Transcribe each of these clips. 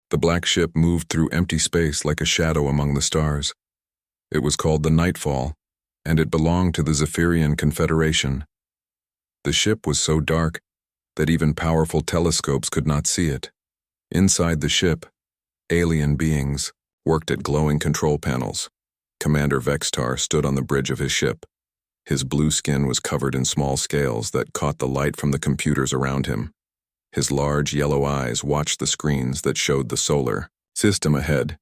The black ship moved through empty space like a shadow among the stars. It was called the Nightfall, and it belonged to the Zephyrian Confederation. The ship was so dark that even powerful telescopes could not see it. Inside the ship, alien beings worked at glowing control panels. Commander Vextar stood on the bridge of his ship. His blue skin was covered in small scales that caught the light from the computers around him. His large yellow eyes watched the screens that showed the solar system ahead.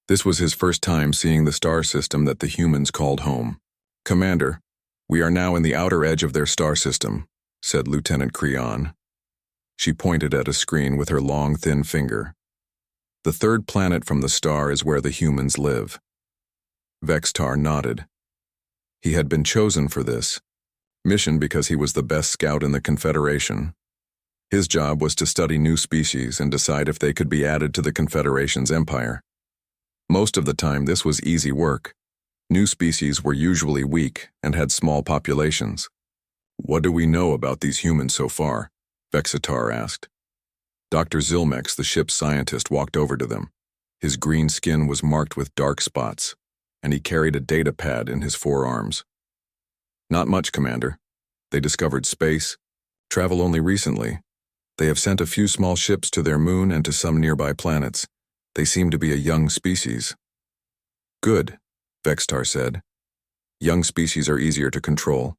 This was his first time seeing the star system that the humans called home. "Commander, we are now in the outer edge of their star system," said Lieutenant Creon. She pointed at a screen with her long, thin finger. "The third planet from the star is where the humans live." Vextar nodded. He had been chosen for this mission because he was the best scout in the Confederation. His job was to study new species and decide if they could be added to the Confederation's empire. Most of the time, this was easy work. New species were usually weak and had small populations. "What do we know about these humans so far?" Vexitar asked. Dr. Zilmex, the ship's scientist, walked over to them. His green skin was marked with dark spots, and he carried a data pad in his forearms. "Not much, Commander. They discovered space, travel only recently. They have sent a few small ships to their moon and to some nearby planets. They seem to be a young species." "Good," Vextar said. "Young species are easier to control.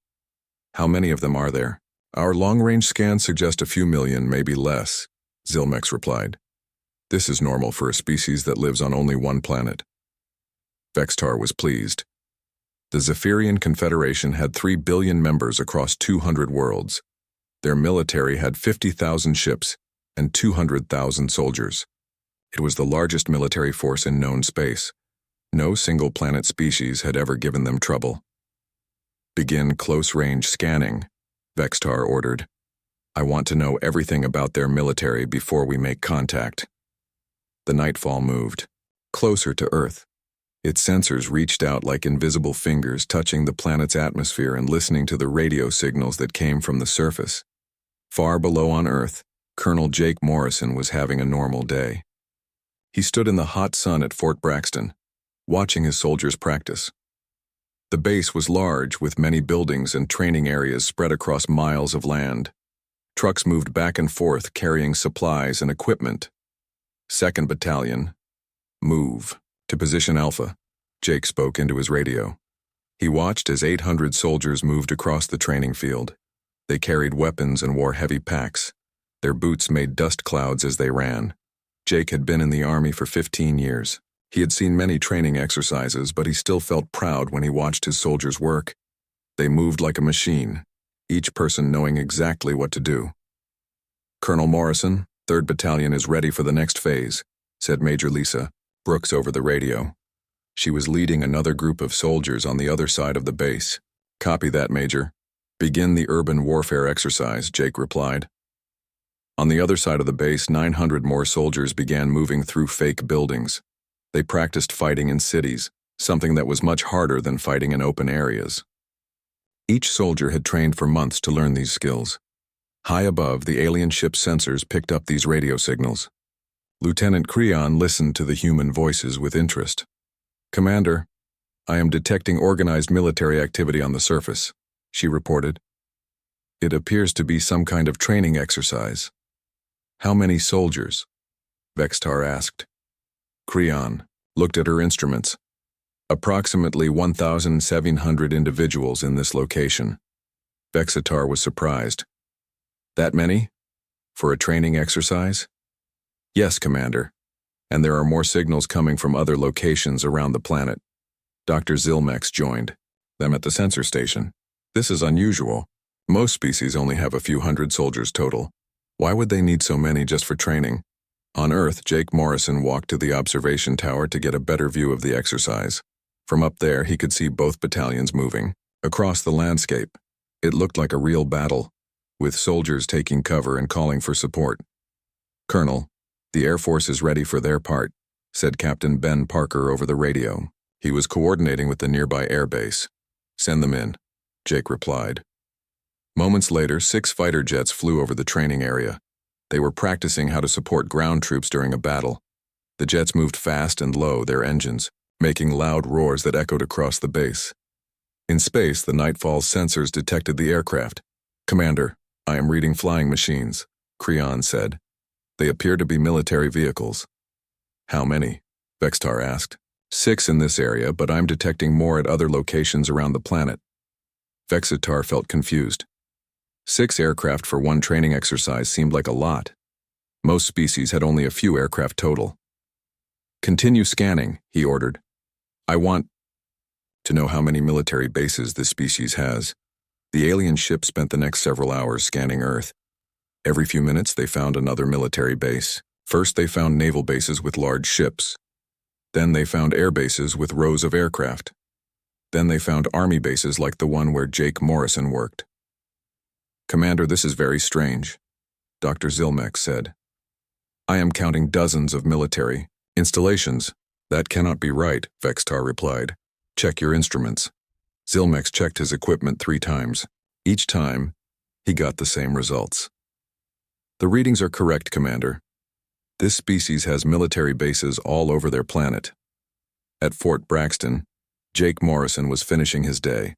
How many of them are there?" "Our long-range scans suggest a few million, maybe less," Zilmex replied. "This is normal for a species that lives on only one planet." Vextar was pleased. The Zephyrian Confederation had 3 billion members across 200 worlds. Their military had 50,000 ships and 200,000 soldiers. It was the largest military force in known space. No single planet species had ever given them trouble. "Begin close-range scanning," Vextar ordered. "I want to know everything about their military before we make contact." The Nightfall moved closer to Earth. Its sensors reached out like invisible fingers, touching the planet's atmosphere and listening to the radio signals that came from the surface. Far below on Earth, Colonel Jake Morrison was having a normal day. He stood in the hot sun at Fort Braxton, watching his soldiers practice. The base was large, with many buildings and training areas spread across miles of land. Trucks moved back and forth carrying supplies and equipment. "2nd Battalion, move to Position Alpha," Jake spoke into his radio. He watched as 800 soldiers moved across the training field. They carried weapons and wore heavy packs. Their boots made dust clouds as they ran. Jake had been in the Army for 15 years. He had seen many training exercises, but he still felt proud when he watched his soldiers work. They moved like a machine, each person knowing exactly what to do. "Colonel Morrison, 3rd Battalion is ready for the next phase," said Major Lisa Brooks over the radio. She was leading another group of soldiers on the other side of the base. "Copy that, Major. Begin the urban warfare exercise," Jake replied. On the other side of the base, 900 more soldiers began moving through fake buildings. They practiced fighting in cities, something that was much harder than fighting in open areas. Each soldier had trained for months to learn these skills. High above, the alien ship's sensors picked up these radio signals. Lieutenant Creon listened to the human voices with interest. "Commander, I am detecting organized military activity on the surface," she reported. "It appears to be some kind of training exercise." "How many soldiers?" Vextar asked. Creon looked at her instruments. "Approximately 1,700 individuals in this location." Vexitar was surprised. "That many? For a training exercise?" "Yes, Commander. And there are more signals coming from other locations around the planet." Dr. Zilmex joined them at the sensor station. "This is unusual. Most species only have a few hundred soldiers total. Why would they need so many just for training?" On Earth, Jake Morrison walked to the observation tower to get a better view of the exercise. From up there, he could see both battalions moving across the landscape. It looked like a real battle, with soldiers taking cover and calling for support. "Colonel, the Air Force is ready for their part," said Captain Ben Parker over the radio. He was coordinating with the nearby air base. "Send them in," Jake replied. Moments later, 6 fighter jets flew over the training area. They were practicing how to support ground troops during a battle. The jets moved fast and low, their engines, making loud roars that echoed across the base. In space, the Nightfall's sensors detected the aircraft. "Commander, I am reading flying machines," Creon said. "They appear to be military vehicles." "How many?" Vextar asked. "6 in this area, but I'm detecting more at other locations around the planet." Vexitar felt confused. 6 aircraft for one training exercise seemed like a lot. Most species had only a few aircraft total. "Continue scanning," he ordered. "I want to know how many military bases this species has." The alien ship spent the next several hours scanning Earth. Every few minutes they found another military base. First they found naval bases with large ships. Then they found air bases with rows of aircraft. Then they found army bases like the one where Jake Morrison worked. "Commander, this is very strange," Dr. Zilmek said. "I am counting dozens of military installations." "That cannot be right," Vextar replied. "Check your instruments." Zilmex checked his equipment 3 times. Each time, he got the same results. "The readings are correct, Commander. This species has military bases all over their planet." At Fort Braxton, Jake Morrison was finishing his day.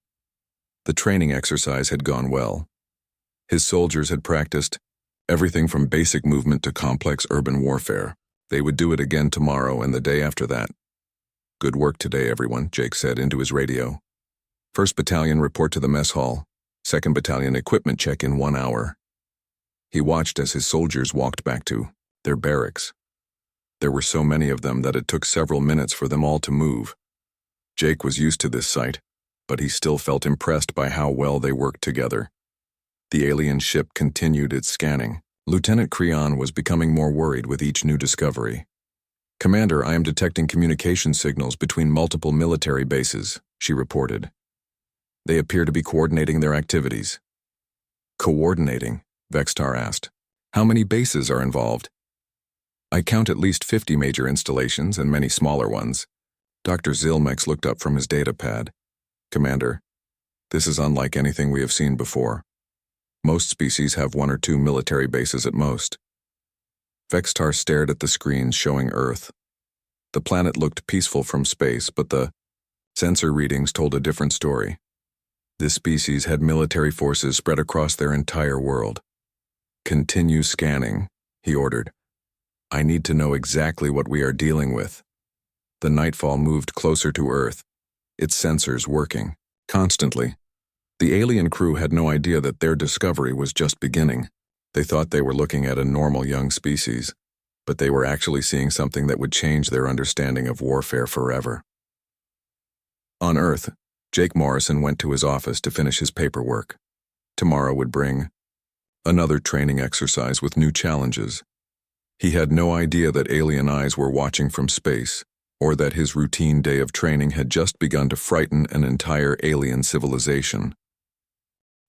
The training exercise had gone well. His soldiers had practiced everything from basic movement to complex urban warfare. They would do it again tomorrow and the day after that. "Good work today, everyone," Jake said into his radio. "1st Battalion report to the mess hall. 2nd Battalion equipment check in 1 hour." He watched as his soldiers walked back to their barracks. There were so many of them that it took several minutes for them all to move. Jake was used to this sight, but he still felt impressed by how well they worked together. The alien ship continued its scanning. Lieutenant Creon was becoming more worried with each new discovery. "Commander, I am detecting communication signals between multiple military bases," she reported. "They appear to be coordinating their activities." "Coordinating?" Vextar asked. "How many bases are involved?" "I count at least 50 major installations and many smaller ones." Dr. Zilmex looked up from his data pad. "Commander, this is unlike anything we have seen before. Most species have 1 or 2 military bases at most." Vextar stared at the screens showing Earth. The planet looked peaceful from space, but the sensor readings told a different story. This species had military forces spread across their entire world. "Continue scanning," he ordered. "I need to know exactly what we are dealing with." The Nightfall moved closer to Earth, its sensors working constantly. The alien crew had no idea that their discovery was just beginning. They thought they were looking at a normal young species, but they were actually seeing something that would change their understanding of warfare forever. On Earth, Jake Morrison went to his office to finish his paperwork. Tomorrow would bring another training exercise with new challenges. He had no idea that alien eyes were watching from space, or that his routine day of training had just begun to frighten an entire alien civilization.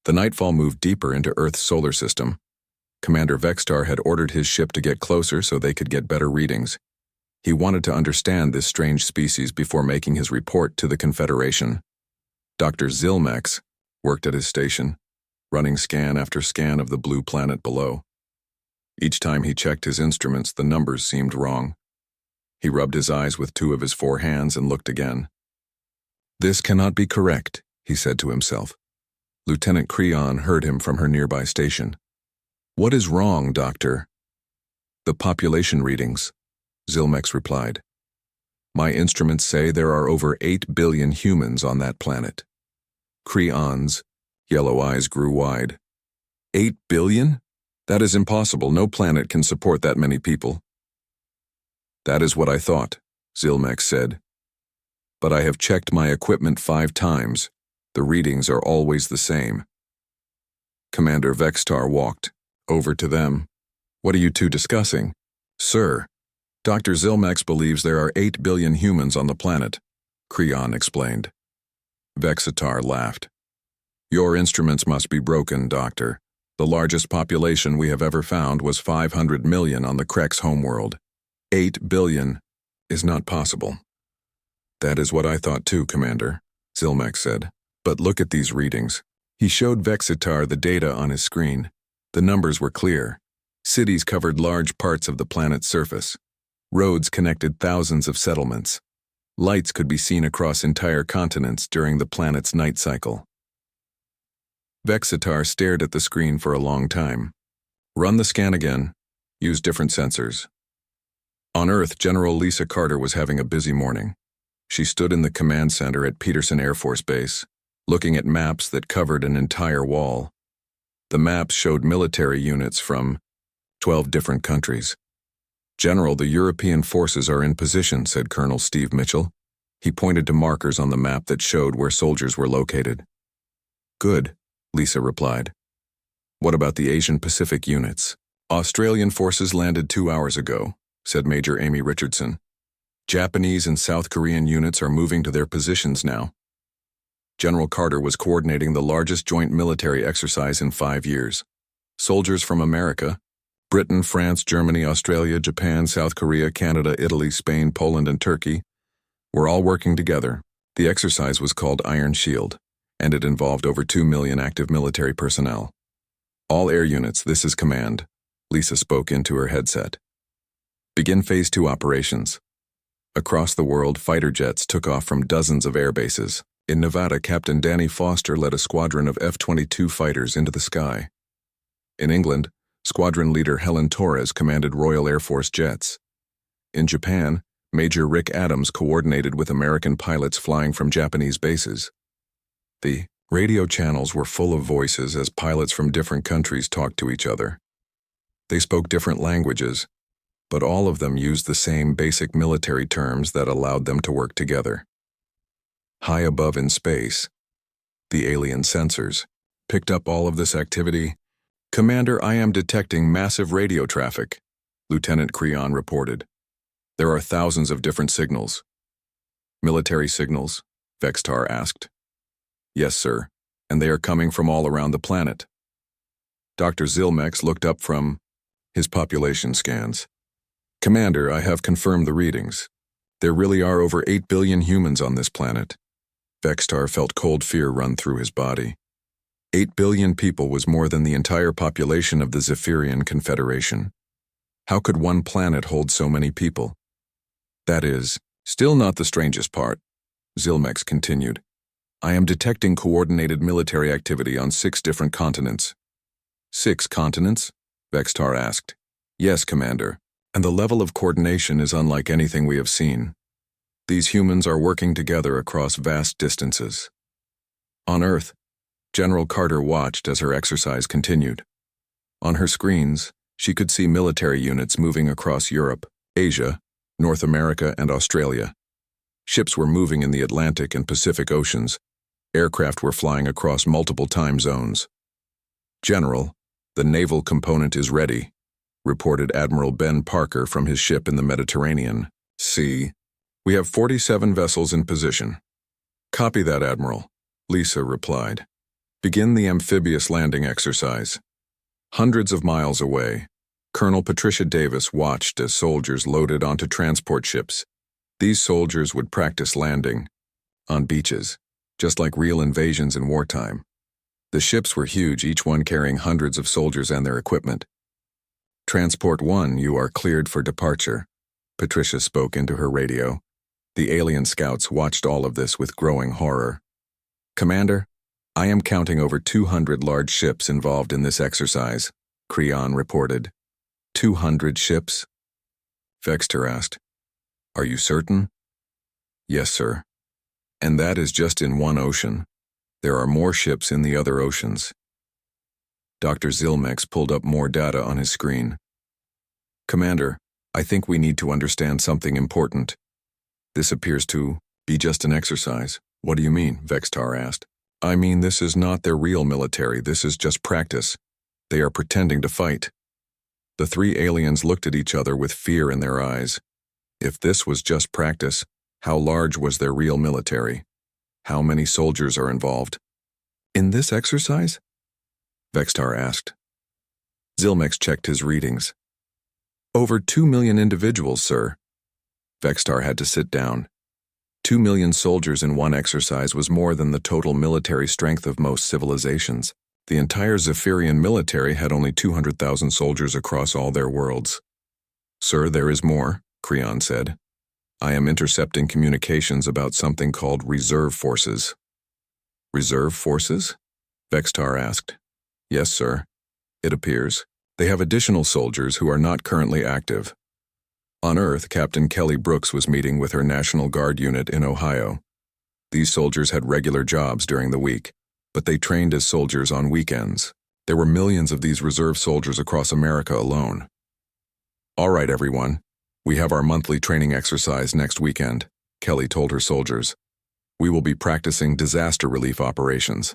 The Nightfall moved deeper into Earth's solar system. Commander Vextar had ordered his ship to get closer so they could get better readings. He wanted to understand this strange species before making his report to the Confederation. Dr. Zilmex worked at his station, running scan after scan of the blue planet below. Each time he checked his instruments, the numbers seemed wrong. He rubbed his eyes with 2 of his 4 hands and looked again. "This cannot be correct," he said to himself. Lieutenant Creon heard him from her nearby station. "What is wrong, Doctor?" "The population readings," Zilmex replied. "My instruments say there are over 8 billion humans on that planet." Creon's yellow eyes grew wide. 8 billion? That is impossible. No planet can support that many people." "That is what I thought," Zilmex said. "But I have checked my equipment 5 times. The readings are always the same." Commander Vextar walked over to them. "What are you 2 discussing?" "Sir, Dr. Zilmex believes there are 8 billion humans on the planet," Creon explained. Vexitar laughed. "Your instruments must be broken, Doctor. The largest population we have ever found was 500 million on the Krex homeworld. 8 billion is not possible." "That is what I thought too, Commander," Zilmex said. "But look at these readings." He showed Vexitar the data on his screen. The numbers were clear. Cities covered large parts of the planet's surface. Roads connected thousands of settlements. Lights could be seen across entire continents during the planet's night cycle. Vexitar stared at the screen for a long time. Run the scan again. Use different sensors. On Earth, General Lisa Carter was having a busy morning. She stood in the command center at Peterson Air Force Base, looking at maps that covered an entire wall. The maps showed military units from 12 different countries. "General, the European forces are in position," said Colonel Steve Mitchell. He pointed to markers on the map that showed where soldiers were located. "Good," Lisa replied. "What about the Asian Pacific units?" "Australian forces landed 2 hours ago," said Major Amy Richardson. "Japanese and South Korean units are moving to their positions now." General Carter was coordinating the largest joint military exercise in 5 years. Soldiers from America, Britain, France, Germany, Australia, Japan, South Korea, Canada, Italy, Spain, Poland, and Turkey were all working together. The exercise was called Iron Shield, and it involved over 2 million active military personnel. "All air units, this is command," Lisa spoke into her headset. "Begin Phase 2 operations." Across the world, fighter jets took off from dozens of air bases. In Nevada, Captain Danny Foster led a squadron of F-22 fighters into the sky. In England, Squadron Leader Helen Torres commanded Royal Air Force jets. In Japan, Major Rick Adams coordinated with American pilots flying from Japanese bases. The radio channels were full of voices as pilots from different countries talked to each other. They spoke different languages, but all of them used the same basic military terms that allowed them to work together. High above in space, the alien sensors picked up all of this activity. "Commander, I am detecting massive radio traffic," Lieutenant Creon reported. "There are thousands of different signals." "Military signals?" Vextar asked. "Yes, sir, and they are coming from all around the planet." Dr. Zilmex looked up from his population scans. "Commander, I have confirmed the readings. There really are over 8 billion humans on this planet." Vextar felt cold fear run through his body. 8 billion people was more than the entire population of the Zephyrian Confederation. How could one planet hold so many people? "That is still not the strangest part," Zilmex continued. "I am detecting coordinated military activity on 6 different continents." "6 continents?" Vextar asked. "Yes, Commander, and the level of coordination is unlike anything we have seen. These humans are working together across vast distances." On Earth, General Carter watched as her exercise continued. On her screens, she could see military units moving across Europe, Asia, North America, and Australia. Ships were moving in the Atlantic and Pacific Oceans. Aircraft were flying across multiple time zones. "General, the naval component is ready," reported Admiral Ben Parker from his ship in the Mediterranean. "See, we have 47 vessels in position." "Copy that, Admiral," Lisa replied. "Begin the amphibious landing exercise." Hundreds of miles away, Colonel Patricia Davis watched as soldiers loaded onto transport ships. These soldiers would practice landing on beaches, just like real invasions in wartime. The ships were huge, each one carrying hundreds of soldiers and their equipment. "Transport 1, you are cleared for departure," Patricia spoke into her radio. The alien scouts watched all of this with growing horror. "Commander, I am counting over 200 large ships involved in this exercise," Creon reported. 200 ships? Vexter asked. "Are you certain?" "Yes, sir. And that is just in one ocean. There are more ships in the other oceans." Dr. Zilmex pulled up more data on his screen. "Commander, I think we need to understand something important. This appears to be just an exercise." "What do you mean?" Vextar asked. "I mean, this is not their real military. This is just practice. They are pretending to fight." The 3 aliens looked at each other with fear in their eyes. If this was just practice, how large was their real military? How many soldiers are involved? "In this exercise?" Vextar asked. Zilmex checked his readings. "Over 2 million individuals, sir." Vextar had to sit down. 2 million soldiers in one exercise was more than the total military strength of most civilizations. The entire Zephyrian military had only 200,000 soldiers across all their worlds. "Sir, there is more," Creon said. I am intercepting communications about something called reserve forces. Reserve forces? Vextar asked. Yes, sir. It appears. They have additional soldiers who are not currently active. On Earth, Captain Kelly Brooks was meeting with her National Guard unit in Ohio. These soldiers had regular jobs during the week, but they trained as soldiers on weekends. There were millions of these reserve soldiers across America alone. All right, everyone. We have our monthly training exercise next weekend, Kelly told her soldiers. We will be practicing disaster relief operations.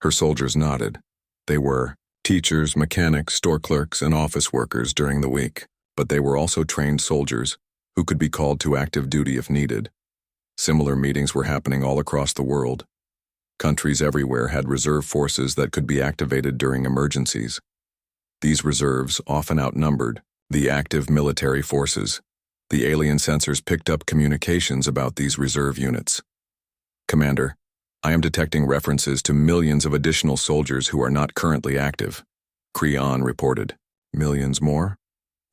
Her soldiers nodded. They were teachers, mechanics, store clerks, and office workers during the week, but they were also trained soldiers who could be called to active duty if needed. Similar meetings were happening all across the world. Countries everywhere had reserve forces that could be activated during emergencies. These reserves often outnumbered the active military forces. The alien sensors picked up communications about these reserve units. Commander, I am detecting references to millions of additional soldiers who are not currently active, Creon reported. Millions more?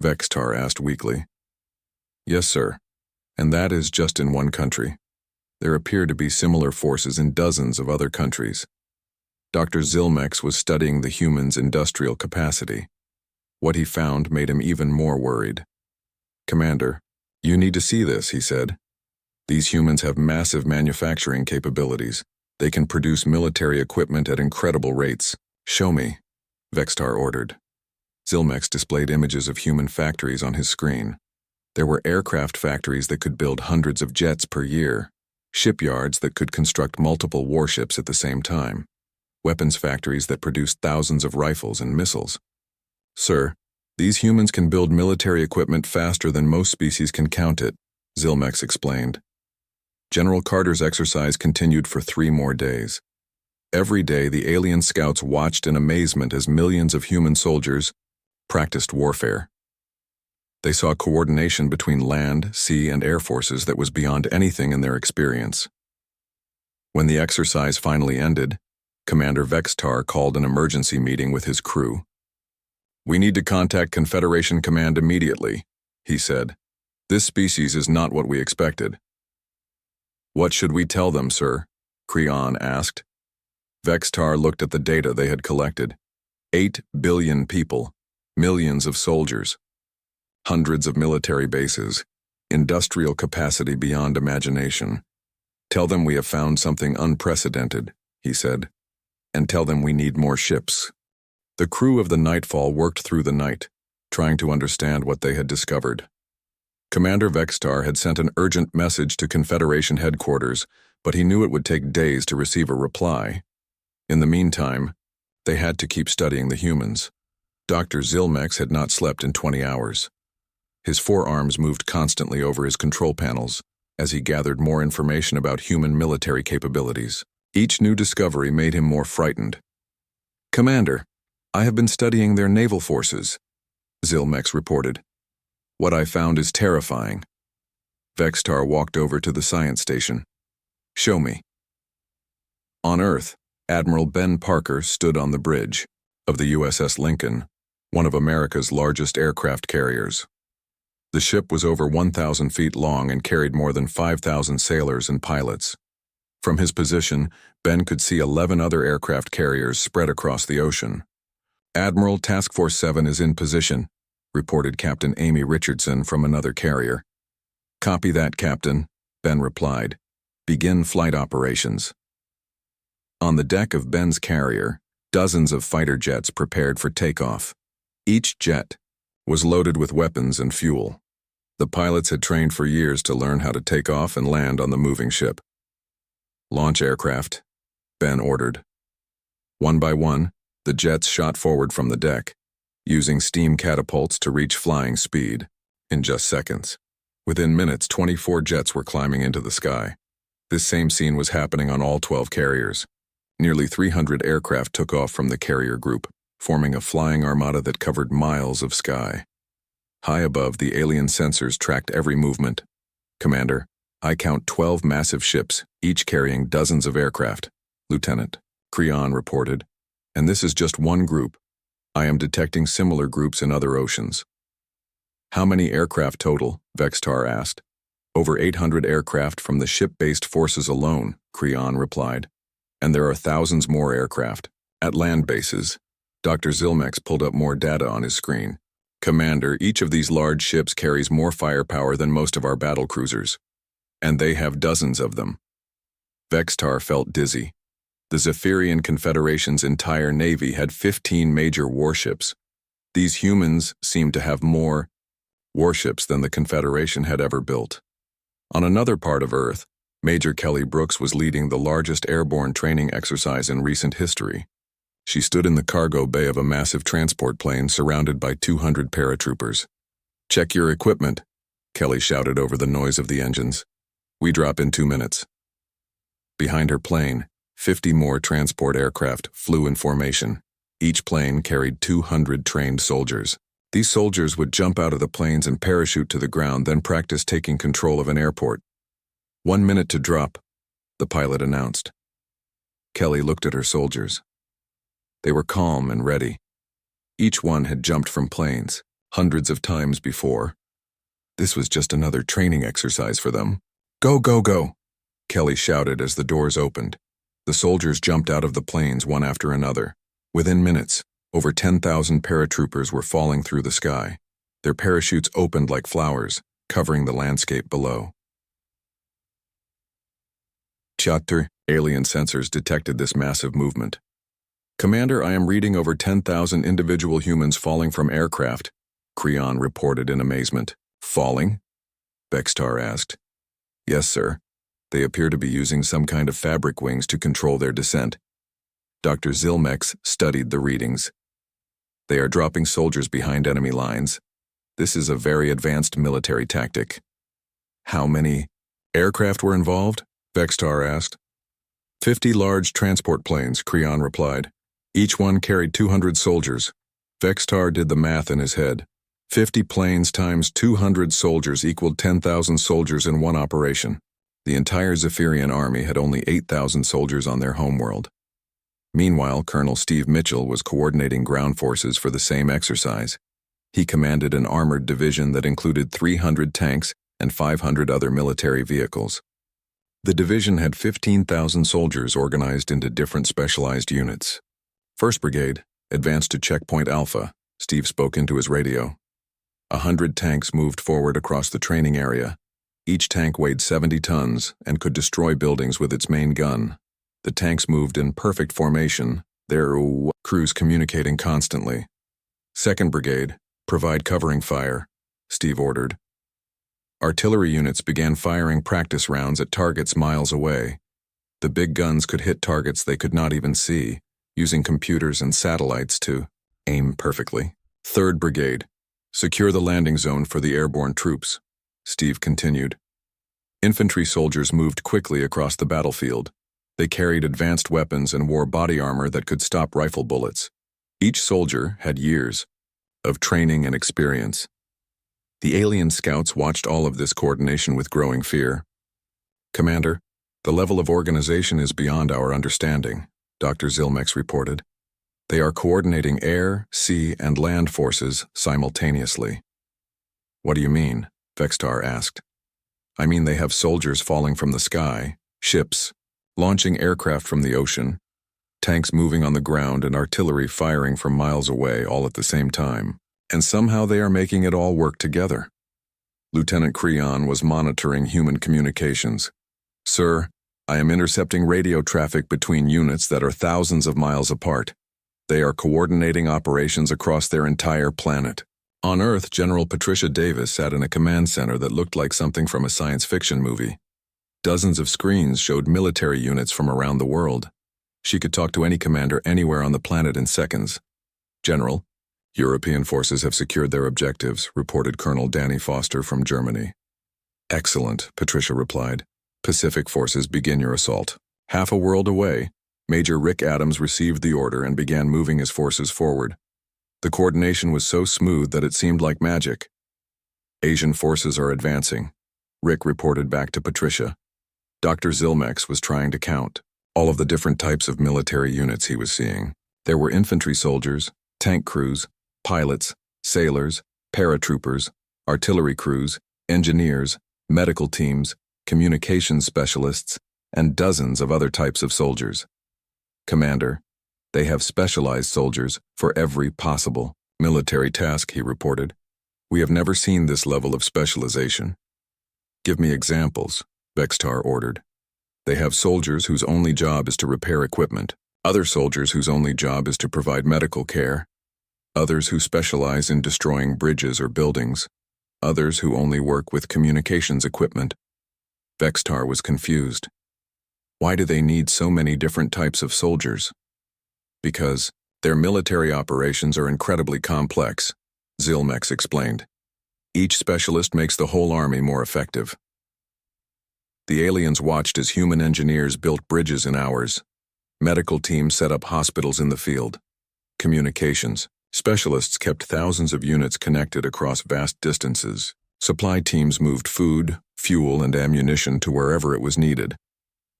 Vextar asked weakly. Yes, sir. And that is just in one country. There appear to be similar forces in dozens of other countries. Dr. Zilmex was studying the humans' industrial capacity. What he found made him even more worried. Commander, you need to see this, he said. These humans have massive manufacturing capabilities. They can produce military equipment at incredible rates. Show me, Vextar ordered. Zilmex displayed images of human factories on his screen. There were aircraft factories that could build hundreds of jets per year, shipyards that could construct multiple warships at the same time, weapons factories that produced thousands of rifles and missiles. Sir, these humans can build military equipment faster than most species can count it, Zilmex explained. General Carter's exercise continued for 3 more days. Every day, the alien scouts watched in amazement as millions of human soldiers practiced warfare. They saw coordination between land, sea, and air forces that was beyond anything in their experience. When the exercise finally ended, Commander Vextar called an emergency meeting with his crew. We need to contact Confederation Command immediately, he said. This species is not what we expected. What should we tell them, sir? Creon asked. Vextar looked at the data they had collected. 8 billion people, millions of soldiers, hundreds of military bases, industrial capacity beyond imagination. Tell them we have found something unprecedented, he said, and tell them we need more ships. The crew of the Nightfall worked through the night, trying to understand what they had discovered. Commander Vextar had sent an urgent message to Confederation headquarters, but he knew it would take days to receive a reply. In the meantime, they had to keep studying the humans. Dr. Zilmex had not slept in 20 hours. His forearms moved constantly over his control panels as he gathered more information about human military capabilities. Each new discovery made him more frightened. Commander, I have been studying their naval forces, Zilmex reported. What I found is terrifying. Vextar walked over to the science station. Show me. On Earth, Admiral Ben Parker stood on the bridge of the USS Lincoln, one of America's largest aircraft carriers. The ship was over 1,000 feet long and carried more than 5,000 sailors and pilots. From his position, Ben could see 11 other aircraft carriers spread across the ocean. Admiral Task Force 7 is in position, reported Captain Amy Richardson from another carrier. Copy that, Captain, Ben replied. Begin flight operations. On the deck of Ben's carrier, dozens of fighter jets prepared for takeoff. Each jet was loaded with weapons and fuel. The pilots had trained for years to learn how to take off and land on the moving ship. Launch aircraft, Ben ordered. One by one, the jets shot forward from the deck, using steam catapults to reach flying speed in just seconds. Within minutes, 24 jets were climbing into the sky. This same scene was happening on all 12 carriers. Nearly 300 aircraft took off from the carrier group, forming a flying armada that covered miles of sky. High above, the alien sensors tracked every movement. Commander, I count 12 massive ships, each carrying dozens of aircraft, Lieutenant Creon reported. And this is just one group. I am detecting similar groups in other oceans. How many aircraft total? Vextar asked. Over 800 aircraft from the ship-based forces alone, Creon replied. And there are thousands more aircraft. At land bases. Dr. Zilmex pulled up more data on his screen. Commander, each of these large ships carries more firepower than most of our battle cruisers. And they have dozens of them. Vextar felt dizzy. The Zephyrian Confederation's entire navy had 15 major warships. These humans seemed to have more warships than the Confederation had ever built. On another part of Earth, Major Kelly Brooks was leading the largest airborne training exercise in recent history. She stood in the cargo bay of a massive transport plane surrounded by 200 paratroopers. "Check your equipment," Kelly shouted over the noise of the engines. "We drop in 2 minutes." Behind her plane, 50 more transport aircraft flew in formation. Each plane carried 200 trained soldiers. These soldiers would jump out of the planes and parachute to the ground, then practice taking control of an airport. 1 minute to drop, the pilot announced. Kelly looked at her soldiers. They were calm and ready. Each one had jumped from planes, hundreds of times before. This was just another training exercise for them. "Go, go, go," Kelly shouted as the doors opened. The soldiers jumped out of the planes one after another. Within minutes, over 10,000 paratroopers were falling through the sky. Their parachutes opened like flowers, covering the landscape below. Chatter, alien sensors detected this massive movement. "Commander, I am reading over 10,000 individual humans falling from aircraft," Creon reported in amazement. "Falling?" Vextar asked. "Yes, sir. They appear to be using some kind of fabric wings to control their descent." Dr. Zilmex studied the readings. "They are dropping soldiers behind enemy lines. This is a very advanced military tactic." "How many aircraft were involved?" Vextar asked. 50 large transport planes, Creon replied. Each one carried 200 soldiers. Vextar did the math in his head. 50 planes times 200 soldiers equaled 10,000 soldiers in one operation. The entire Zephyrian army had only 8,000 soldiers on their homeworld. Meanwhile, Colonel Steve Mitchell was coordinating ground forces for the same exercise. He commanded an armored division that included 300 tanks and 500 other military vehicles. The division had 15,000 soldiers organized into different specialized units. "First Brigade, advanced to Checkpoint Alpha," Steve spoke into his radio. 100 tanks moved forward across the training area. Each tank weighed 70 tons and could destroy buildings with its main gun. The tanks moved in perfect formation, their crews communicating constantly. "Second Brigade, provide covering fire," Steve ordered. Artillery units began firing practice rounds at targets miles away. The big guns could hit targets they could not even see, using computers and satellites to aim perfectly. "Third Brigade, secure the landing zone for the airborne troops," Steve continued. Infantry soldiers moved quickly across the battlefield. They carried advanced weapons and wore body armor that could stop rifle bullets. Each soldier had years of training and experience. The alien scouts watched all of this coordination with growing fear. "Commander, the level of organization is beyond our understanding," Dr. Zilmex reported. "They are coordinating air, sea, and land forces simultaneously." "What do you mean?" Vextar asked. "I mean they have soldiers falling from the sky, ships, launching aircraft from the ocean, tanks moving on the ground, and artillery firing from miles away all at the same time. And somehow they are making it all work together." Lieutenant Creon was monitoring human communications. "Sir, I am intercepting radio traffic between units that are thousands of miles apart. They are coordinating operations across their entire planet." On Earth, General Patricia Davis sat in a command center that looked like something from a science fiction movie. Dozens of screens showed military units from around the world. She could talk to any commander anywhere on the planet in seconds. "General, European forces have secured their objectives," reported Colonel Danny Foster from Germany. "Excellent," Patricia replied. "Pacific forces, begin your assault." Half a world away, Major Rick Adams received the order and began moving his forces forward. The coordination was so smooth that it seemed like magic. "Asian forces are advancing," Rick reported back to Patricia. Dr. Zilmex was trying to count all of the different types of military units he was seeing. There were infantry soldiers, tank crews, pilots, sailors, paratroopers, artillery crews, engineers, medical teams, communications specialists, and dozens of other types of soldiers. Commander, they have specialized soldiers for every possible military task, he reported. We have never seen this level of specialization. Give me examples, Vextar ordered. They have soldiers whose only job is to repair equipment, other soldiers whose only job is to provide medical care, others who specialize in destroying bridges or buildings, others who only work with communications equipment. Vextar was confused. Why do they need so many different types of soldiers? Because their military operations are incredibly complex, Zilmex explained. Each specialist makes the whole army more effective. The aliens watched as human engineers built bridges in hours. Medical teams set up hospitals in the field. Communications specialists kept thousands of units connected across vast distances. Supply teams moved food, fuel, and ammunition to wherever it was needed.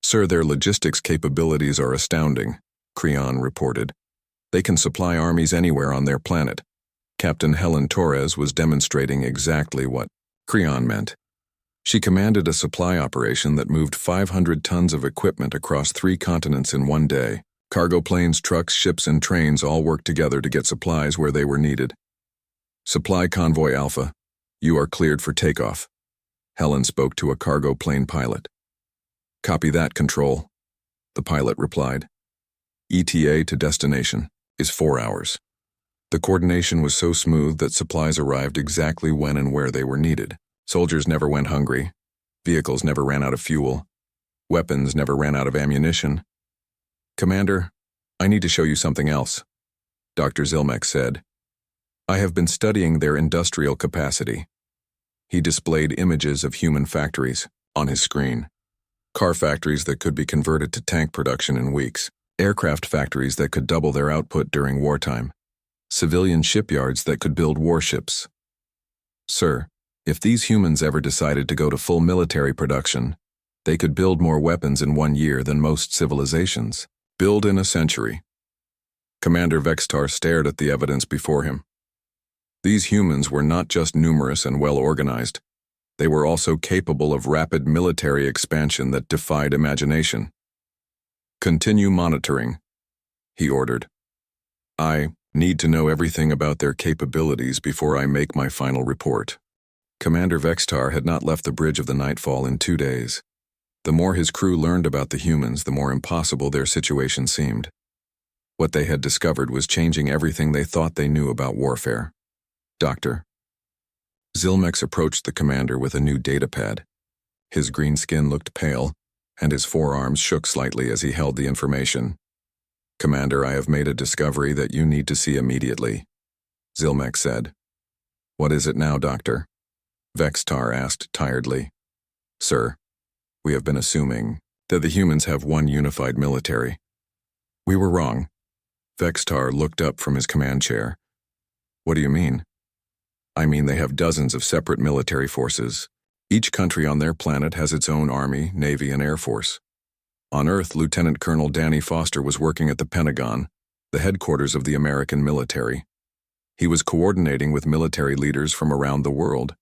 Sir, their logistics capabilities are astounding, Creon reported. They can supply armies anywhere on their planet. Captain Helen Torres was demonstrating exactly what Creon meant. She commanded a supply operation that moved 500 tons of equipment across 3 continents in one day. Cargo planes, trucks, ships, and trains all worked together to get supplies where they were needed. Supply Convoy Alpha, you are cleared for takeoff. Helen spoke to a cargo plane pilot. Copy that, Control, the pilot replied. ETA to destination is 4 hours. The coordination was so smooth that supplies arrived exactly when and where they were needed. Soldiers never went hungry. Vehicles never ran out of fuel. Weapons never ran out of ammunition. Commander, I need to show you something else, Dr. Zilmex said. I have been studying their industrial capacity. He displayed images of human factories on his screen. Car factories that could be converted to tank production in weeks. Aircraft factories that could double their output during wartime. Civilian shipyards that could build warships. Sir, if these humans ever decided to go to full military production, they could build more weapons in 1 year than most civilizations. Build in a century. Commander Vextar stared at the evidence before him. These humans were not just numerous and well-organized. They were also capable of rapid military expansion that defied imagination. Continue monitoring, he ordered. I need to know everything about their capabilities before I make my final report. Commander Vextar had not left the bridge of the Nightfall in 2 days. The more his crew learned about the humans, the more impossible their situation seemed. What they had discovered was changing everything they thought they knew about warfare. Doctor. Zilmex approached the commander with a new datapad. His green skin looked pale, and his forearms shook slightly as he held the information. Commander, I have made a discovery that you need to see immediately, Zilmex said. What is it now, Doctor? Vextar asked tiredly. Sir, we have been assuming that the humans have one unified military. We were wrong. Vextar looked up from his command chair. What do you mean? I mean they have dozens of separate military forces. Each country on their planet has its own army, navy, and air force. On Earth, Lieutenant Colonel Danny Foster was working at the Pentagon, the headquarters of the American military. He was coordinating with military leaders from around the world,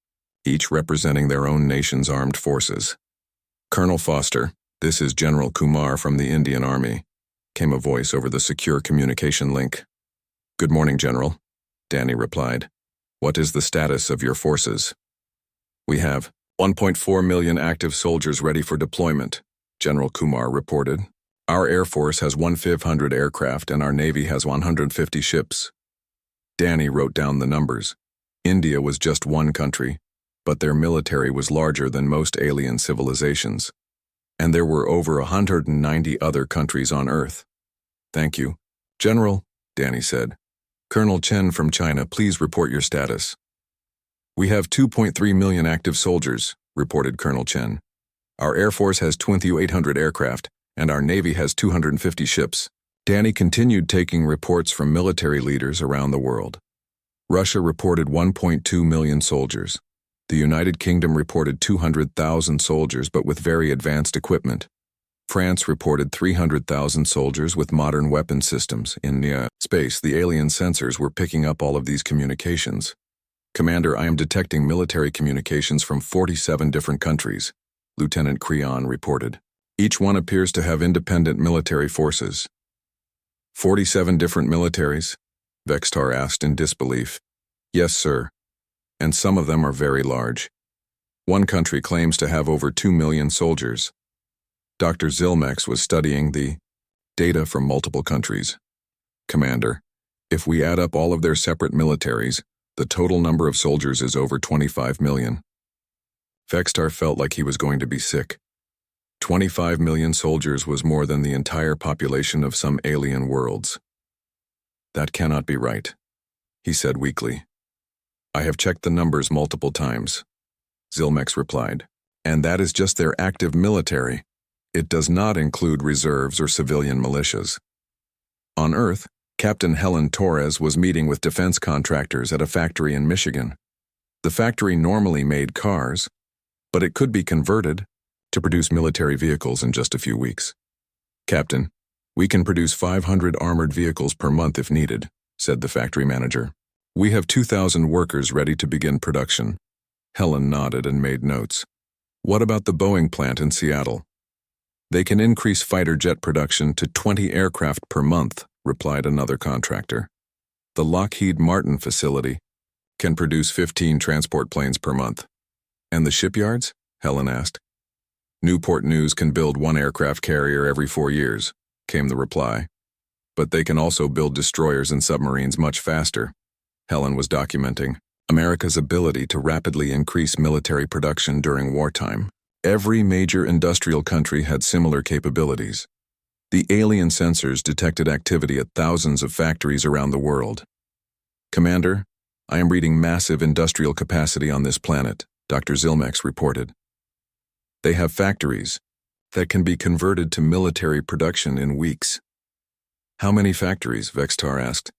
each representing their own nation's armed forces. Colonel Foster, this is General Kumar from the Indian Army, came a voice over the secure communication link. Good morning, General, Danny replied. What is the status of your forces? We have 1.4 million active soldiers ready for deployment, General Kumar reported. Our Air Force has 1,500 aircraft and our Navy has 150 ships. Danny wrote down the numbers. India was just one country, but their military was larger than most alien civilizations. And there were over 190 other countries on Earth. Thank you. General, Danny said. Colonel Chen from China, please report your status. We have 2.3 million active soldiers, reported Colonel Chen. Our Air Force has 2,800 aircraft, and our Navy has 250 ships. Danny continued taking reports from military leaders around the world. Russia reported 1.2 million soldiers. The United Kingdom reported 200,000 soldiers but with very advanced equipment. France reported 300,000 soldiers with modern weapon systems. In space, the alien sensors were picking up all of these communications. Commander, I am detecting military communications from 47 different countries, Lieutenant Creon reported. Each one appears to have independent military forces. 47 different militaries? Vextar asked in disbelief. Yes, sir. And some of them are very large. One country claims to have over 2 million soldiers. Dr. Zilmex was studying the data from multiple countries. Commander, if we add up all of their separate militaries, the total number of soldiers is over 25 million. Vextar felt like he was going to be sick. 25 million soldiers was more than the entire population of some alien worlds. That cannot be right, he said weakly. I have checked the numbers multiple times, Zilmex replied, and that is just their active military. It does not include reserves or civilian militias. On Earth, Captain Helen Torres was meeting with defense contractors at a factory in Michigan. The factory normally made cars, but it could be converted to produce military vehicles in just a few weeks. Captain, we can produce 500 armored vehicles per month if needed, said the factory manager. We have 2,000 workers ready to begin production. Helen nodded and made notes. What about the Boeing plant in Seattle? They can increase fighter jet production to 20 aircraft per month, replied another contractor. The Lockheed Martin facility can produce 15 transport planes per month. And the shipyards? Helen asked. Newport News can build one aircraft carrier every 4 years, came the reply. But they can also build destroyers and submarines much faster. Helen was documenting America's ability to rapidly increase military production during wartime. Every major industrial country had similar capabilities. The alien sensors detected activity at thousands of factories around the world. Commander, I am reading massive industrial capacity on this planet, Dr. Zilmex reported. They have factories that can be converted to military production in weeks. How many factories? Vextar asked.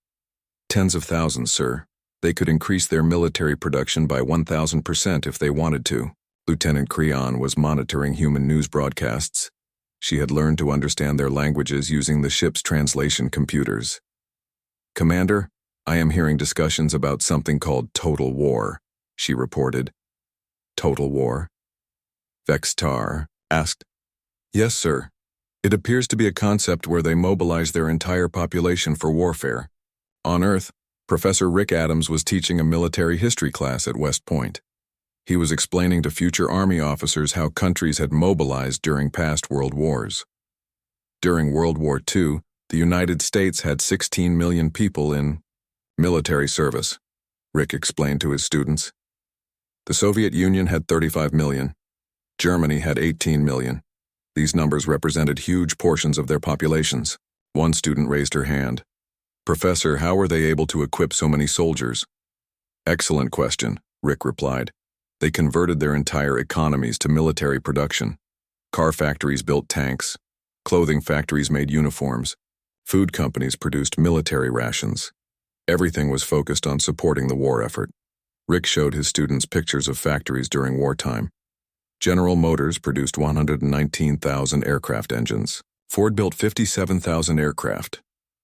Tens of thousands, sir. They could increase their military production by 1,000% if they wanted to. Lieutenant Creon was monitoring human news broadcasts. She had learned to understand their languages using the ship's translation computers. Commander, I am hearing discussions about something called total war, she reported. Total war? Vextar asked. Yes, sir. It appears to be a concept where they mobilize their entire population for warfare. On Earth, Professor Rick Adams was teaching a military history class at West Point. He was explaining to future Army officers how countries had mobilized during past world wars. During World War II, the United States had 16 million people in military service, Rick explained to his students. The Soviet Union had 35 million. Germany had 18 million. These numbers represented huge portions of their populations. One student raised her hand. Professor, how were they able to equip so many soldiers? Excellent question, Rick replied. They converted their entire economies to military production. Car factories built tanks. Clothing factories made uniforms. Food companies produced military rations. Everything was focused on supporting the war effort. Rick showed his students pictures of factories during wartime. General Motors produced 119,000 aircraft engines. Ford built 57,000 aircraft.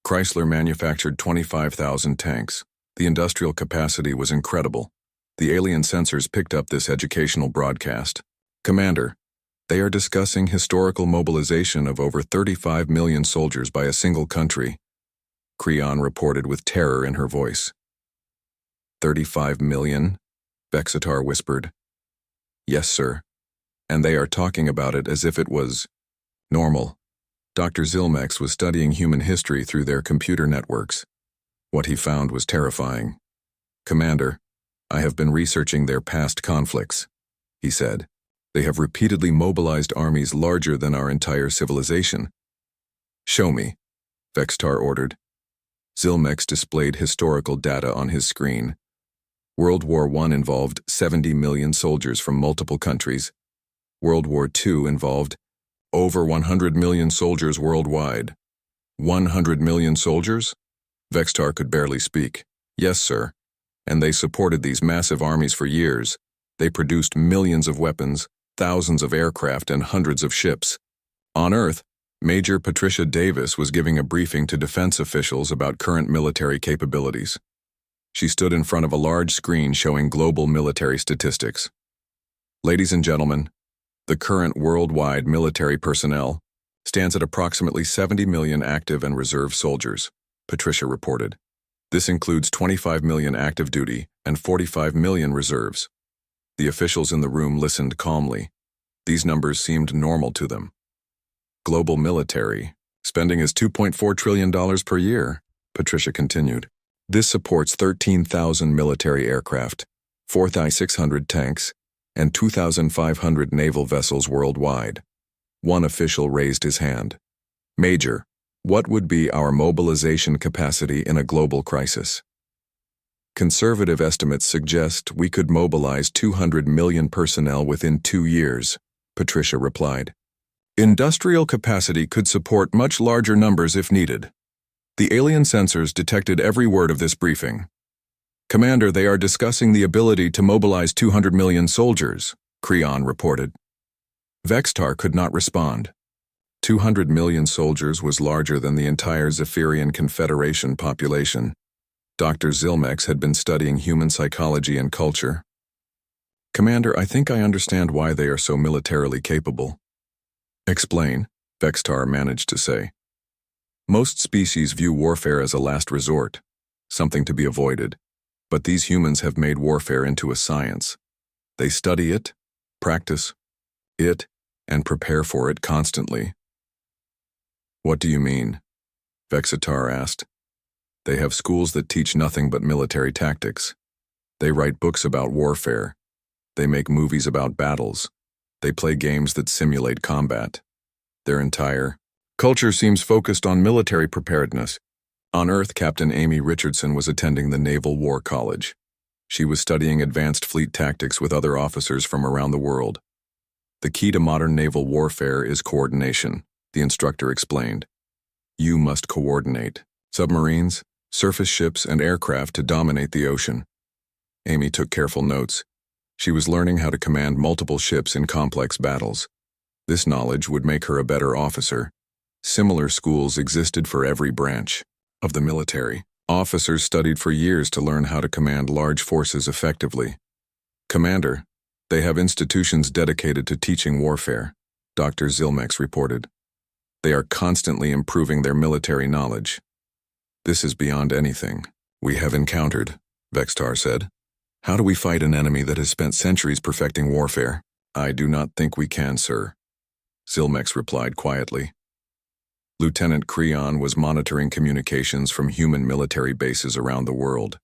Chrysler manufactured 25,000 tanks. The industrial capacity was incredible. The alien sensors picked up this educational broadcast. Commander, they are discussing historical mobilization of over 35 million soldiers by a single country, Creon reported with terror in her voice. 35 million? Vexitar whispered. Yes, sir. And they are talking about it as if it was normal. Dr. Zilmex was studying human history through their computer networks. What he found was terrifying. Commander, I have been researching their past conflicts, he said. They have repeatedly mobilized armies larger than our entire civilization. Show me, Vextar ordered. Zilmex displayed historical data on his screen. World War I involved 70 million soldiers from multiple countries. World War II involved over 100 million soldiers worldwide. 100 million soldiers? Vextar could barely speak. Yes, sir. And they supported these massive armies for years. They produced millions of weapons, thousands of aircraft, and hundreds of ships. On Earth, Major Patricia Davis was giving a briefing to defense officials about current military capabilities. She stood in front of a large screen showing global military statistics. Ladies and gentlemen, the current worldwide military personnel stands at approximately 70 million active and reserve soldiers, Patricia reported. This includes 25 million active duty and 45 million reserves. The officials in the room listened calmly. These numbers seemed normal to them. Global military spending is $2.4 trillion per year, Patricia continued. This supports 13,000 military aircraft, 4,600 tanks, and 2,500 naval vessels worldwide. One official raised his hand. Major, what would be our mobilization capacity in a global crisis? Conservative estimates suggest we could mobilize 200 million personnel within 2 years, Patricia replied. Industrial capacity could support much larger numbers if needed. The alien sensors detected every word of this briefing. Commander, they are discussing the ability to mobilize 200 million soldiers, Creon reported. Vextar could not respond. 200 million soldiers was larger than the entire Zephyrian Confederation population. Dr. Zilmex had been studying human psychology and culture. Commander, I think I understand why they are so militarily capable. Explain, Vextar managed to say. Most species view warfare as a last resort, something to be avoided. But these humans have made warfare into a science. They study it, practice it, and prepare for it constantly. What do you mean? Vexitar asked. They have schools that teach nothing but military tactics. They write books about warfare. They make movies about battles. They play games that simulate combat. Their entire culture seems focused on military preparedness. On Earth, Captain Amy Richardson was attending the Naval War College. She was studying advanced fleet tactics with other officers from around the world. The key to modern naval warfare is coordination, the instructor explained. You must coordinate submarines, surface ships, and aircraft to dominate the ocean. Amy took careful notes. She was learning how to command multiple ships in complex battles. This knowledge would make her a better officer. Similar schools existed for every branch of the military. Officers studied for years to learn how to command large forces effectively. Commander, they have institutions dedicated to teaching warfare, Dr. Zilmex reported. They are constantly improving their military knowledge. This is beyond anything we have encountered, Vextar said. How do we fight an enemy that has spent centuries perfecting warfare? I do not think we can, sir, Zilmex replied quietly. Lieutenant Creon was monitoring communications from human military bases around the world.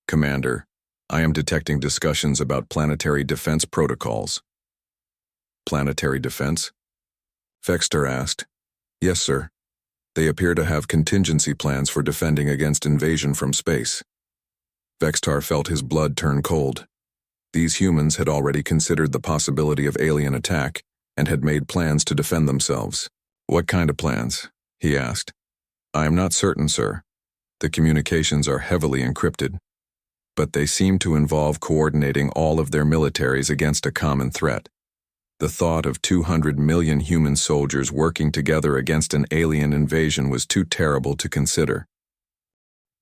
Commander, I am detecting discussions about planetary defense protocols. Planetary defense? Vextar asked. Yes, sir. They appear to have contingency plans for defending against invasion from space. Vextar felt his blood turn cold. These humans had already considered the possibility of alien attack and had made plans to defend themselves. What kind of plans? He asked. I am not certain, sir. The communications are heavily encrypted, but they seem to involve coordinating all of their militaries against a common threat. The thought of 200 million human soldiers working together against an alien invasion was too terrible to consider.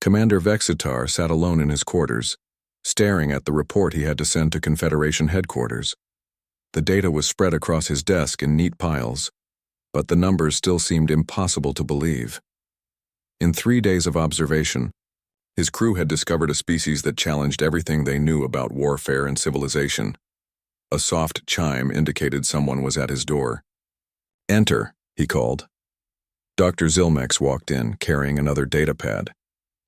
Commander Vexitar sat alone in his quarters, staring at the report he had to send to Confederation headquarters. The data was spread across his desk in neat piles, but the numbers still seemed impossible to believe. In 3 days of observation, his crew had discovered a species that challenged everything they knew about warfare and civilization. A soft chime indicated someone was at his door. Enter, he called. Dr. Zilmex walked in, carrying another datapad.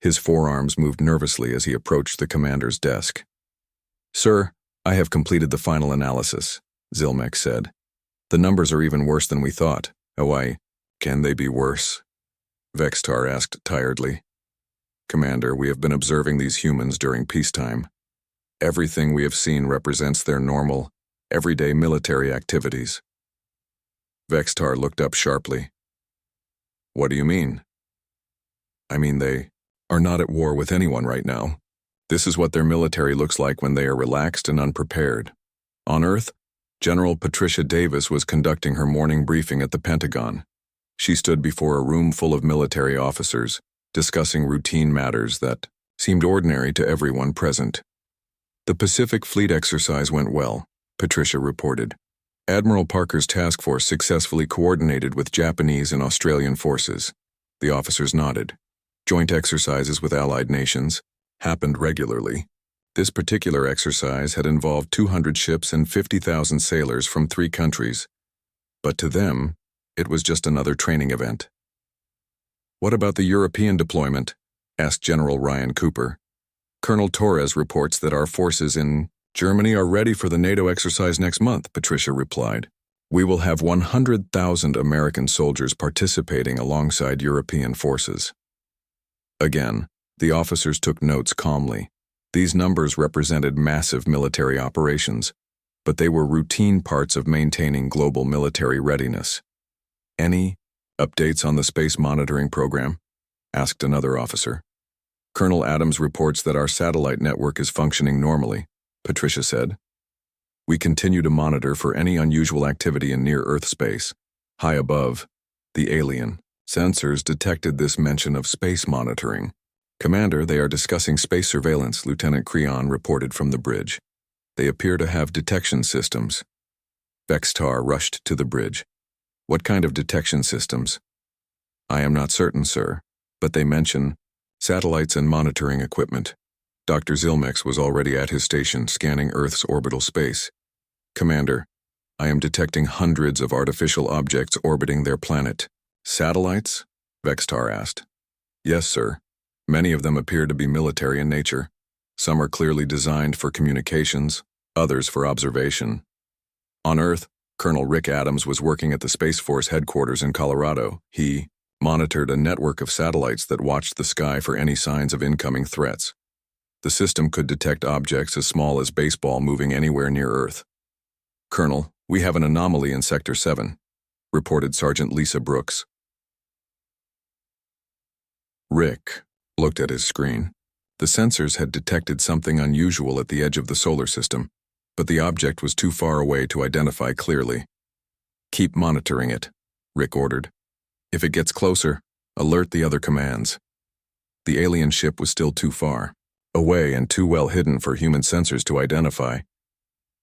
His forearms moved nervously as he approached the commander's desk. Sir, I have completed the final analysis, Zilmex said. The numbers are even worse than we thought. Can they be worse? Vextar asked tiredly. Commander, we have been observing these humans during peacetime. Everything we have seen represents their normal, everyday military activities. Vextar looked up sharply. What do you mean? I mean, they are not at war with anyone right now. This is what their military looks like when they are relaxed and unprepared. On Earth, General Patricia Davis was conducting her morning briefing at the Pentagon. She stood before a room full of military officers, discussing routine matters that seemed ordinary to everyone present. The Pacific Fleet exercise went well, Patricia reported. Admiral Parker's task force successfully coordinated with Japanese and Australian forces. The officers nodded. Joint exercises with allied nations happened regularly. This particular exercise had involved 200 ships and 50,000 sailors from 3 countries. But to them, it was just another training event. "What about the European deployment?" asked General Ryan Cooper. "Colonel Torres reports that our forces in Germany are ready for the NATO exercise next month," Patricia replied. "We will have 100,000 American soldiers participating alongside European forces." Again, the officers took notes calmly. These numbers represented massive military operations, but they were routine parts of maintaining global military readiness. "Any updates on the space monitoring program?" asked another officer. "Colonel Adams reports that our satellite network is functioning normally," Patricia said. "We continue to monitor for any unusual activity in near-Earth space. High above, the alien sensors detected this mention of space monitoring. Commander, they are discussing space surveillance," Lieutenant Creon reported from the bridge. "They appear to have detection systems." Vextar rushed to the bridge. "What kind of detection systems?" "I am not certain, sir, but they mention satellites and monitoring equipment." Dr. Zilmex was already at his station scanning Earth's orbital space. "Commander, I am detecting hundreds of artificial objects orbiting their planet." "Satellites?" Vextar asked. "Yes, sir. Many of them appear to be military in nature. Some are clearly designed for communications, others for observation. On Earth, Colonel Rick Adams was working at the Space Force headquarters in Colorado. He monitored a network of satellites that watched the sky for any signs of incoming threats. The system could detect objects as small as baseball moving anywhere near Earth. "Colonel, we have an anomaly in Sector 7, reported Sergeant Lisa Brooks. Rick looked at his screen. The sensors had detected something unusual at the edge of the solar system, but the object was too far away to identify clearly. "Keep monitoring it," Rick ordered. "If it gets closer, alert the other commands." The alien ship was still too far away and too well hidden for human sensors to identify.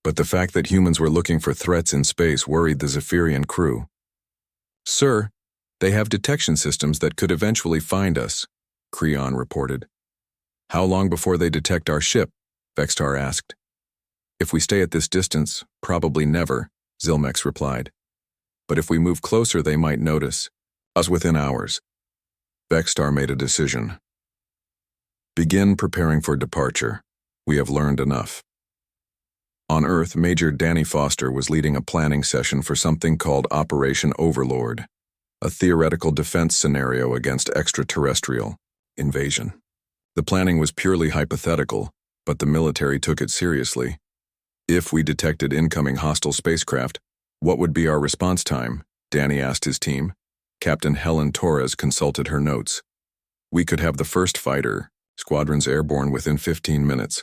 But the fact that humans were looking for threats in space worried the Zephyrian crew. "Sir, they have detection systems that could eventually find us," Creon reported. "How long before they detect our ship?" Vextar asked. "If we stay at this distance, probably never," Zilmex replied. "But if we move closer, they might notice us within hours." Vextar made a decision. "Begin preparing for departure. We have learned enough." On Earth, Major Danny Foster was leading a planning session for something called Operation Overlord, a theoretical defense scenario against extraterrestrial invasion. The planning was purely hypothetical, but the military took it seriously. If we detected incoming hostile spacecraft, what would be our response time? Danny asked his team. Captain Helen Torres consulted her notes. "We could have the first fighter squadrons airborne within 15 minutes.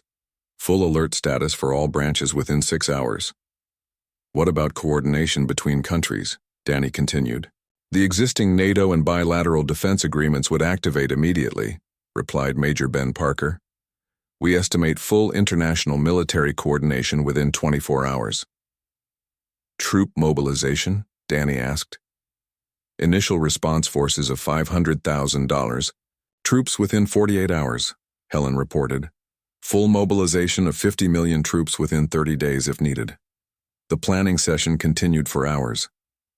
Full alert status for all branches within 6 hours." "What about coordination between countries?" Danny continued. "The existing NATO and bilateral defense agreements would activate immediately," replied Major Ben Parker. "We estimate full international military coordination within 24 hours. "Troop mobilization?" Danny asked. "Initial response forces of $500,000. Troops within 48 hours, Helen reported. "Full mobilization of 50 million troops within 30 days if needed." The planning session continued for hours.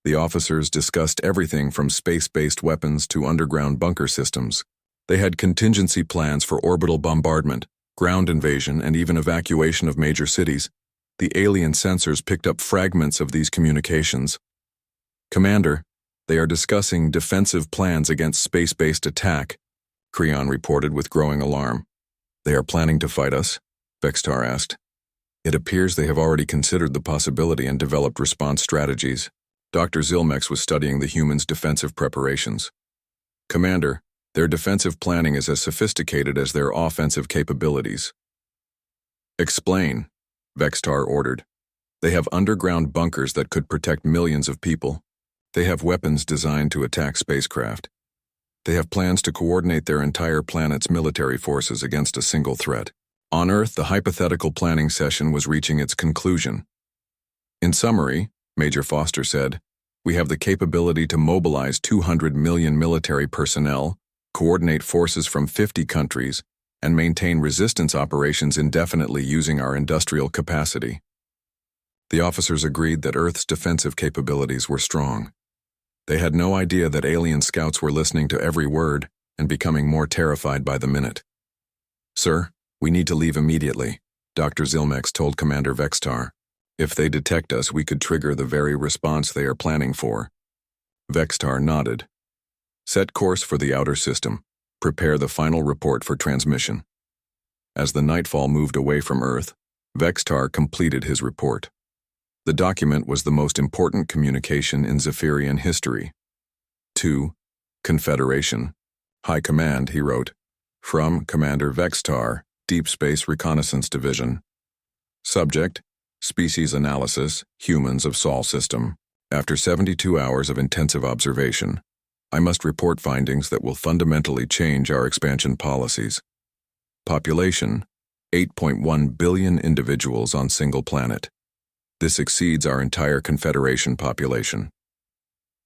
The officers discussed everything from space-based weapons to underground bunker systems. They had contingency plans for orbital bombardment, ground invasion, and even evacuation of major cities. The alien sensors picked up fragments of these communications. "Commander, they are discussing defensive plans against space-based attack," Creon reported with growing alarm. "They are planning to fight us?" Vextar asked. "It appears they have already considered the possibility and developed response strategies." Dr. Zilmex was studying the humans' defensive preparations. "Commander, their defensive planning is as sophisticated as their offensive capabilities." "Explain," Vextar ordered. "They have underground bunkers that could protect millions of people. They have weapons designed to attack spacecraft. They have plans to coordinate their entire planet's military forces against a single threat. On Earth, the hypothetical planning session was reaching its conclusion. In summary, Major Foster said, "We have the capability to mobilize 200 million military personnel, coordinate forces from 50 countries, and maintain resistance operations indefinitely using our industrial capacity." The officers agreed that Earth's defensive capabilities were strong. They had no idea that alien scouts were listening to every word and becoming more terrified by the minute. "Sir, we need to leave immediately," Dr. Zilmex told Commander Vextar. "If they detect us, we could trigger the very response they are planning for." Vextar nodded. "Set course for the outer system. Prepare the final report for transmission." As the nightfall moved away from Earth, Vextar completed his report. The document was the most important communication in Zephyrian history. To Confederation. High Command, he wrote. From Commander Vextar, Deep Space Reconnaissance Division. Subject: Species Analysis, Humans of Sol System. After 72 hours of intensive observation, I must report findings that will fundamentally change our expansion policies. Population: 8.1 billion individuals on single planet. This exceeds our entire Confederation population.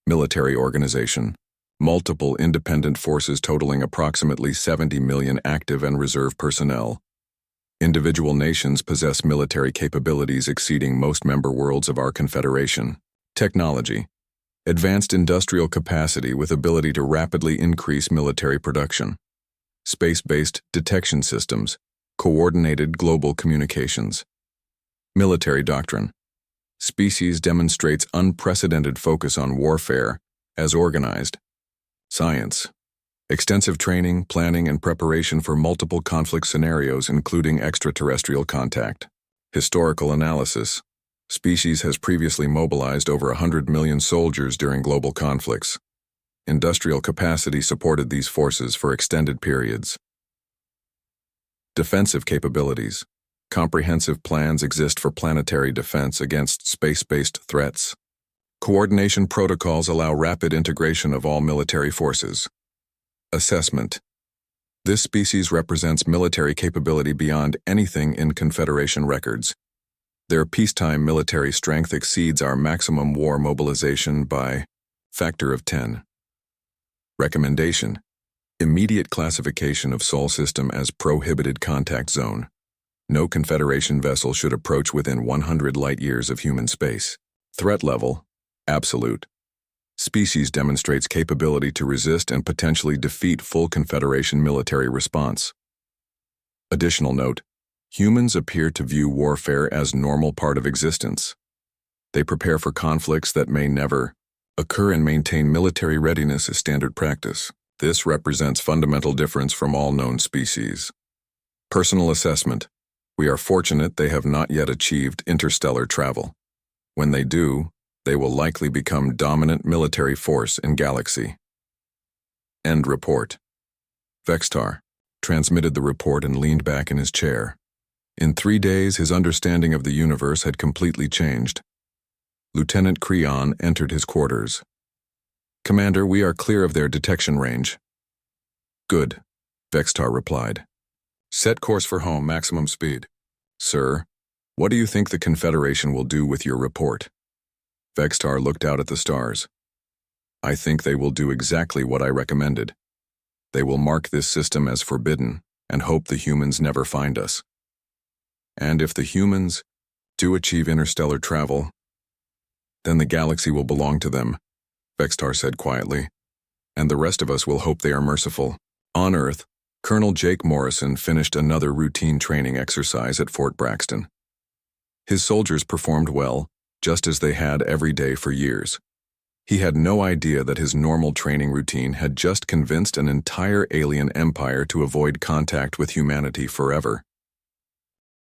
Military organization: multiple independent forces totaling approximately 70 million active and reserve personnel. Individual nations possess military capabilities exceeding most member worlds of our Confederation. Technology: advanced industrial capacity with ability to rapidly increase military production. Space-based detection systems, coordinated global communications. Military doctrine: species demonstrates unprecedented focus on warfare as organized. Science: extensive training, planning, and preparation for multiple conflict scenarios including extraterrestrial contact. Historical analysis: species has previously mobilized over 100 million soldiers during global conflicts. Industrial capacity supported these forces for extended periods. Defensive capabilities: comprehensive plans exist for planetary defense against space-based threats. Coordination protocols allow rapid integration of all military forces. Assessment: this species represents military capability beyond anything in Confederation records. Their peacetime military strength exceeds our maximum war mobilization by factor of 10. Recommendation: immediate classification of Sol System as prohibited contact zone. No Confederation vessel should approach within 100 light-years of human space. Threat level: absolute. Species demonstrates capability to resist and potentially defeat full Confederation military response. Additional note: humans appear to view warfare as normal part of existence. They prepare for conflicts that may never occur and maintain military readiness as standard practice. This represents fundamental difference from all known species. Personal assessment: we are fortunate they have not yet achieved interstellar travel. When they do, they will likely become dominant military force in galaxy. End report. Vextar transmitted the report and leaned back in his chair. In 3 days, his understanding of the universe had completely changed. Lieutenant Creon entered his quarters. "Commander, we are clear of their detection range." "Good," Vextar replied. "Set course for home, maximum speed." "Sir, what do you think the Confederation will do with your report?" Vextar looked out at the stars. "I think they will do exactly what I recommended. They will mark this system as forbidden and hope the humans never find us. And if the humans do achieve interstellar travel, then the galaxy will belong to them," Vextar said quietly, "and the rest of us will hope they are merciful." On Earth, Colonel Jake Morrison finished another routine training exercise at Fort Braxton. His soldiers performed well, just as they had every day for years. He had no idea that his normal training routine had just convinced an entire alien empire to avoid contact with humanity forever.